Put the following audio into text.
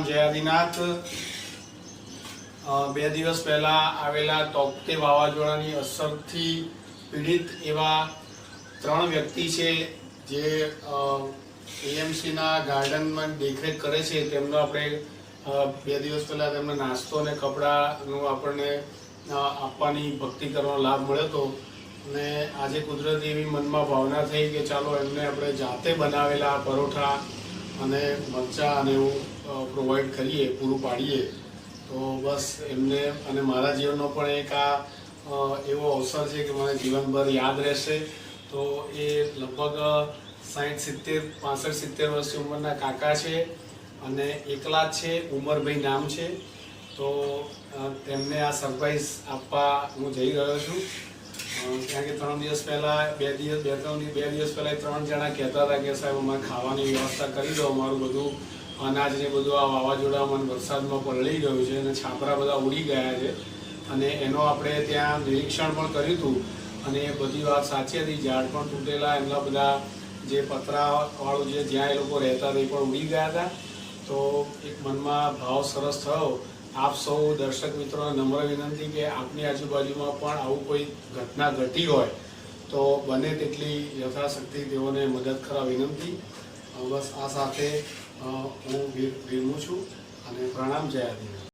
પ્રણામ જય આદિનાથ। બે દિવસ પહેલા આવેલા તૌકતે વાવાઝોડાની અસરથી પીડિત એવા 3 વ્યક્તિ છે જે એએમસીના ગાર્ડનમાં દેખરેખ કરે છે। તેમનો આપણે 2 દિવસ પહેલા તેમને નાસ્તો અને કપડાનું આપણને આપવાની ભક્તિ કરવાનો લાભ મળ્યો હતો અને આજે કુદરતી એવી મનમાં ભાવના થઈ કે ચાલો એમને આપણે જાતે બનાવેલા પરોઠા અને મરચાં અને એવું પ્રોવાઈડ કરીએ, પૂરું પાડીએ। તો બસ એમને અને મારા જીવનનો પણ એક એવો અવસર છે કે મને જીવનભર યાદ રહેશે। તો એ લગભગ 65-70 વર્ષની ઉંમરના કાકા છે અને એકલા જ છે, ઉમરભાઈ નામ છે। તો તેમને આ સરપ્રાઈઝ આપવા હું જઈ રહ્યો છું। કારણ કે 3 દિવસ પહેલાં 2 દિવસ પહેલાં 3 જણા કહેતા હતા કે સાહેબ અમારે ખાવાની વ્યવસ્થા કરી દો, અમારું બધું અનાજ ને બધું આ વાવાઝોડામાં વરસાદમાં પલળી ગયું છે અને છાપરા બધા ઉડી ગયા છે અને એનો આપણે ત્યાં નિરીક્ષણ પણ કર્યું હતું અને એ બધી વાત સાચી હતી। ઝાડ પણ તૂટેલા, એમના બધા જે પતરાવાળું જે જ્યાં એ લોકો રહેતા હતા એ પણ ઉડી ગયા હતા। તો એક મનમાં ભાવ સરસ થયો। આપ સૌ દર્શક મિત્રોને નમ્ર વિનંતી કે આપની આજુબાજુમાં પણ આવું કોઈ ઘટના ઘટી હોય તો બને તેટલી યથાશક્તિ તેઓને મદદ કરવા વિનંતી। બસ આ સાથે હું વિરમું છું અને પ્રણામ જય આદિનાથ।